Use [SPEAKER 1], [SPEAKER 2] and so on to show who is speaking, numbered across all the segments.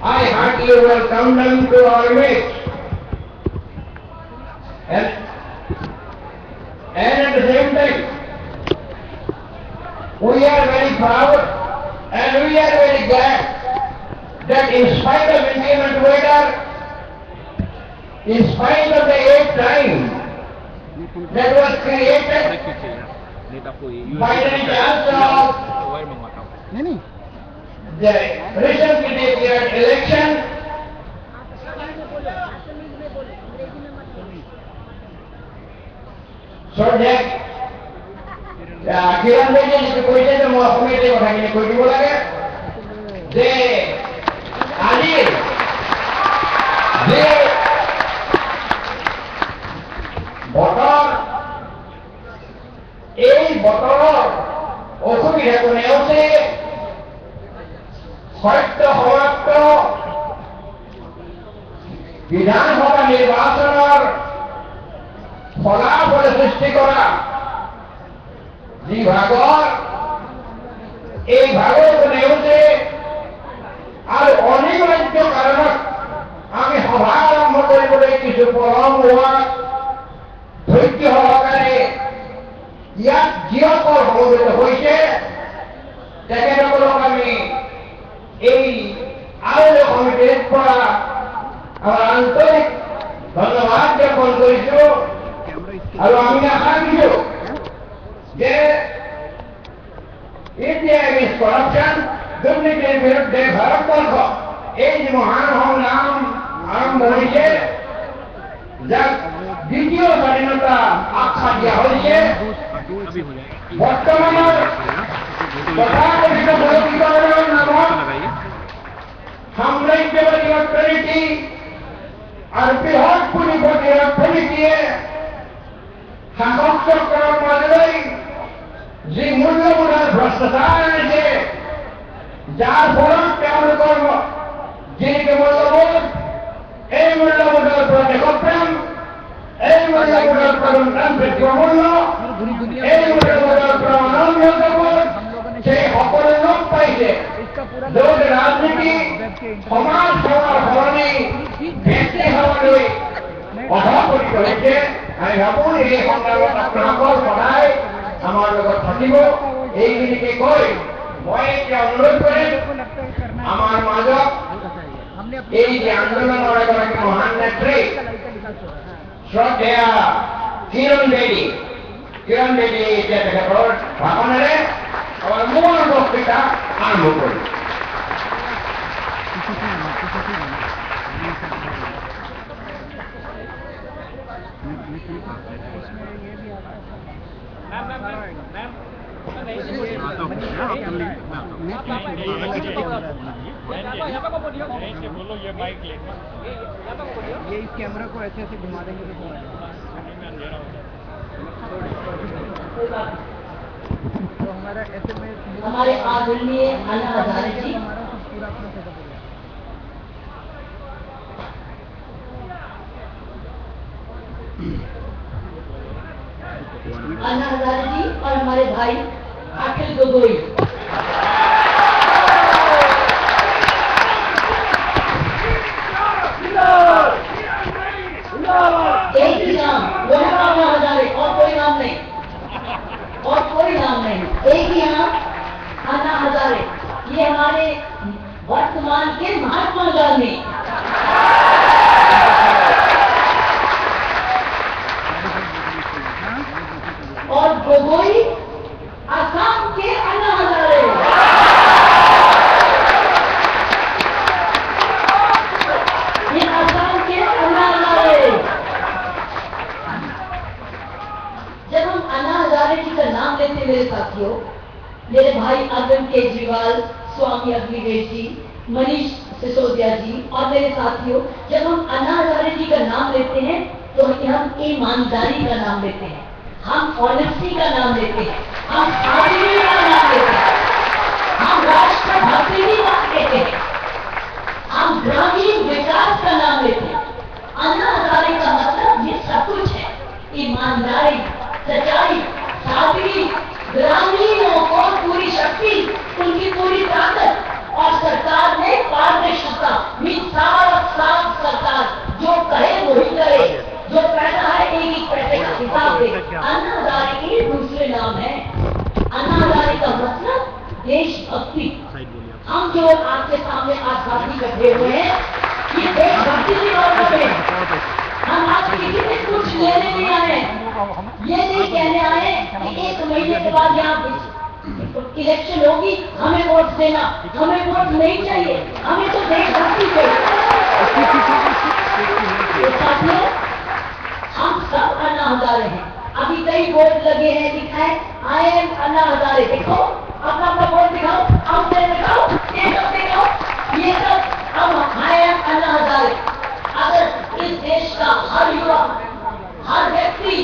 [SPEAKER 1] I heartily welcome them to our midst. And at the same time, we are very proud and we are very glad that in spite of inclement weather, in spite of the 8th time that was created by the result of the recently declared election, so that किरण भाई जी कोई तो मौसमी थे उठाने कोई भी बोला गया जे आदि जे बटर এই বতৰৰ অসুবিধা কোনে আছে সত্য সমাপ্ত বিধানসভা নিৰ্বাচনৰ ফলাফল সৃষ্টি কৰা যি ভাগৰ এই ভাগৰ কোনে আছে আৰু অনিবাৰ্য কাৰণত আমি সভা আৰম্ভ কৰিবলৈ কিছু পলম হোৱা ধৈৰ্য সহকাৰে ইয়াত যিসকল সমবেত হৈছে তেখেতসকলক আমি এই আয়োজক সমিতিৰ পৰা আমাৰ আন্তৰিক ধন্যবাদ জ্ঞাপন কৰিছোঁ আৰু আমি আশা কৰিছোঁ যে ইণ্ডিয়া এগেইনষ্ট কৰাপশ্যন দুৰ্নীতিৰ বিৰুদ্ধে ভাৰতবৰ্ষ এই যে মহান সংগ্ৰাম আৰম্ভ হৈছে যাক দ্বিতীয় স্বাধীনতা আখ্যা দিয়া হৈছে বৰ্তমানৰ তথাকথিত বলকীকৰণৰ নামত সাম্ৰাজ্যবাদী অৰ্থনীতি আৰু বৃহৎ পুঁজিপতিৰ অৰ্থনীতিয়ে শাসক চক্ৰৰ মাজলৈ যি মূল্যবোধৰ ভ্ৰষ্টাচাৰ আনিছে যাৰ ফলত তেওঁলোকৰ যিটো মূল্যবোধ এই মূল্যবোধৰ পৰা দেশপ্ৰেম এই মূল্যবোধৰ পৰা গণতান্ত্ৰিক প্ৰমূল্য এই মূল্যবোধৰ পৰা মানৱীয়তাবোধ সেই সকলো লোক পাইছে য'ত ৰাজনীতি সমাজ সেৱাৰ সলনি ব্যক্তি সেৱালৈ অধপতিত হৈছে আমি ভাবোঁ এই সংগ্ৰামত আপোনালোকৰ সদায় আমাৰ লগত থাকিব এইখিনিকে কৈ মই এতিয়া অনুৰোধ কৰিম আমাৰ মাজত এই যে আন্দোলনৰ এগৰাকী মহান নেত্ৰী শ্ৰদ্ধেয়া কিৰণ বেদী এতিয়া তেখেতৰ ভাষণেৰে আমাৰ মূল বক্তৃতা আৰম্ভ কৰিম
[SPEAKER 2] बोलो ये माइक ले
[SPEAKER 3] ये इस कैमरा को ऐसे ऐसे घुमा देंगे तो हमारा ऐसे में
[SPEAKER 4] हमारे आदरणीय अन्ना हजारे जी
[SPEAKER 3] हमारा पूरा अपना सेटअप हो
[SPEAKER 4] गया अन्ना हजारे जी और हमारे भाई अखिल गोगोई एक ही नाम वो है अन्ना हजारे और कोई नाम नहीं एक ही नाम अन्ना हजारे ये हमारे वर्तमान के महात्मा गांधी और गोगोई असम के अन्ना हजारे ये असम के अन्ना हजारे जब हम अन्ना हजारे जी का नाम लेते मेरे साथियों मेरे भाई अरविंद केजरीवाल स्वामी अग्निवेश जी मनीष सिसोदिया जी और मेरे साथियों जब हम अन्ना हजारे जी का नाम लेते हैं तो हम ईमानदारी का नाम लेते हैं हम ऑनेस्टी का नाम लेते हैं हम सादगी का नाम लेते हैं हम राष्ट्रभक्ति का नाम लेते हैं हम ग्रामीण विकास का नाम लेते हैं अन्ना हजारे का मतलब ये सब कुछ है ईमानदारी सच्चाई सादगी ग्रामीणों को पूरी शक्ति उनकी पूरी ताकत और सरकार में पारदर्शिता साथी इकट्ठे हुए हैं, ये देशभक्ति की बात है। हम आज किसी से कुछ लेने नहीं आए, ये नहीं कहने आए कि 1 महीने के बाद यहाँ इलेक्शन होगी, हमें वोट देना। हमें वोट नहीं चाहिए, हमें तो देशभक्ति चाहिए। तो साथियों, हम सब अन्ना हजारे हैं। अभी कई बोर्ड लगे हैं, लिखा है आई एम अन्ना हजारे। देखो, अपना अपना बोर्ड दिखाओ, आउटलाइन दिखाओ, ये सब दिखाओ, ये सब अब आई एम अन्ना हजारे। अगर इस देश का हर युवा, हर व्यक्ति,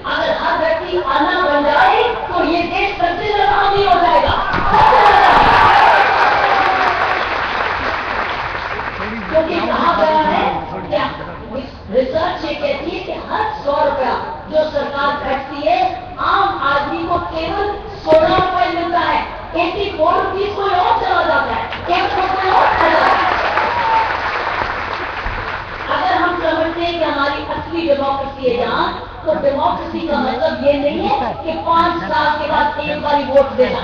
[SPEAKER 4] अगर हर व्यक्ति अन्ना बन जाए तो ये देश सबसे ज्यादा अमीर हो जाएगा। क्योंकि कहा गया है, क्या रिसर्च ये कहती है कि हर 100 रुपया जो सरकार खर्चती है, आम आदमी को केवल 16 रुपए मिलता है। 84 रुपीज कोई और चला जाता है, 1 रुपये और चला जाता है। अगर हम समझते हैं कि हमारी असली डेमोक्रेसी है जहां, तो डेमोक्रेसी का मतलब ये नहीं है कि 5 साल के बाद एक बार वोट देना।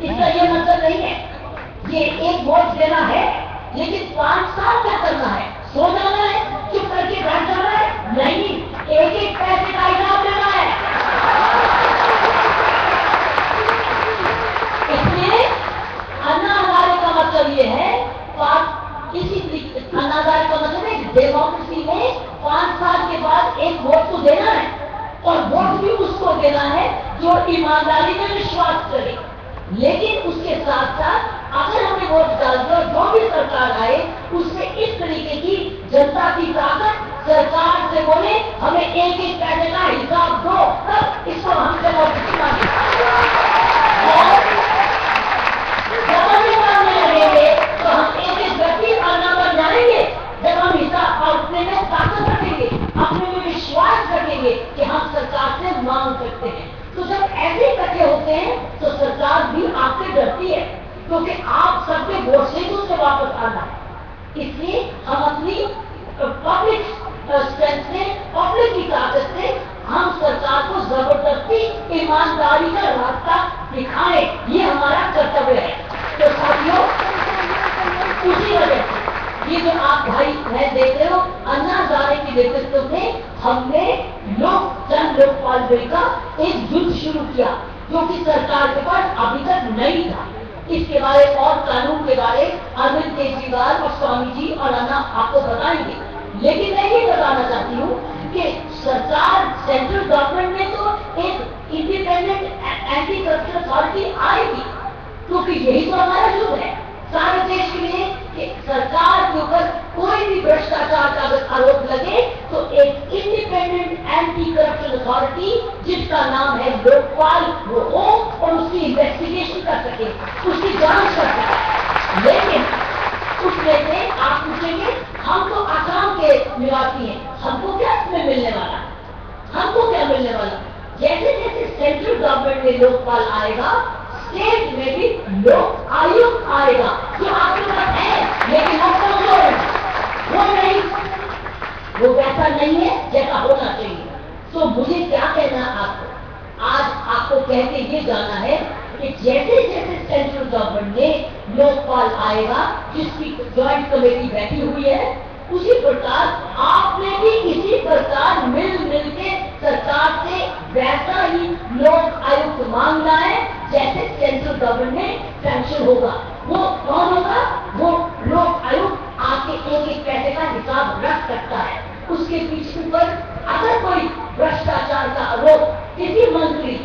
[SPEAKER 4] इसका ये मतलब नहीं है। ये एक वोट देना है, लेकिन 5 साल क्या करना है? सो जाना है, चुप करके बैठ जाना है? नहीं, एक पैसे का इनाम देना है। इसलिए अन्ना हजारे का मतलब ये है, अन्ना हजारे का मतलब है डेमोक्रेसी में 5 साल के बाद एक वोट तो देना है, और वोट भी उसको देना है जो ईमानदारी में विश्वास करे। लेकिन उसके साथ साथ अगर हमें वोट डाल दो, जो भी सरकार आए, उसमें इस तरीके की जनता की ताकत सरकार से बोले हमें एक पैसे का हिसाब दो, तब इसको हम डेमोक्रेसी मानेंगे। जब हम ये मानने लगेंगे तो हम एक व्यक्ति अन्ना बन जाएंगे। जब हम हिसाब अपने में ताकत रखेंगे, अपने में विश्वास रखेंगे कि हम सरकार से मांग सकते हैं, तो जब ऐसे इकट्ठे होते हैं तो सरकार भी आपसे डरती है, क्योंकि आप सबके वोट से ही उसे वापस आना है। इसलिए हम अपनी पब्लिक स्ट्रेंथ से, पब्लिक की ताकत से हम सरकार को जबरदस्ती ईमानदारी का रास्ता दिखाएं, ये हमारा कर्तव्य है। तो साथियों, उसी वजह से ये जो आप भाई बहन देख रहे हो, अन्ना हजारे के नेतृत्व में हमने जन लोकपाल बिल का एक युद्ध शुरू किया, जो कि सरकार के पास अभी तक नहीं था। इसके बारे और कानून के बारे अरविंद केजरीवाल और स्वामी जी और अन्ना आपको बताएंगे। लेकिन मैं ये बताना चाहती हूँ कि सरकार, सेंट्रल गवर्नमेंट में तो एक इंडिपेंडेंट एंटी करप्शन अथॉरिटी आएगी, क्योंकि यही तो हमारा युद्ध है सारे देश के लिए कि सरकार के ऊपर कोई भी भ्रष्टाचार का अगर आरोप लगे तो एक इंडिपेंडेंट एंटी करप्शन अथॉरिटी, जिसका नाम है लोकपाल, वो हो और उसकी इन्वेस्टिगेशन कर सके, उसकी जांच कर सके। लेकिन उसमें से आप पूछेंगे, हम तो आसाम के निवासी हैं, हमको क्या इसमें मिलने वाला? हमको क्या मिलने वाला? जैसे जैसे सेंट्रल गवर्नमेंट में लोकपाल आएगा, स्टेट में भी लोक आयुक्त आएगा, जो आपके पास है, लेकिन हम कमजोर हैं। वो नहीं, वो वैसा नहीं है जैसा होना चाहिए। तो मुझे क्या कहना है आपको? आज आपको कह के ये जाना है कि जैसे जैसे सेंट्रल गवर्नमेंट में लोकपाल आएगा, जिसकी ज्वाइंट कमेटी बैठी हुई है, उसी प्रकार आपने भी इसी प्रकार मिल के सरकार से वैसा ही लोक आयुक्त मांगना है जैसे सेंट्रल गवर्नमेंट में सैंक्शन होगा। वो कौन होगा? वो लोक आयुक्त आके एक पैसे का हिसाब रख सकता है। उसके पीछे पर अगर कोई भ्रष्टाचार का आरोप किसी मंत्री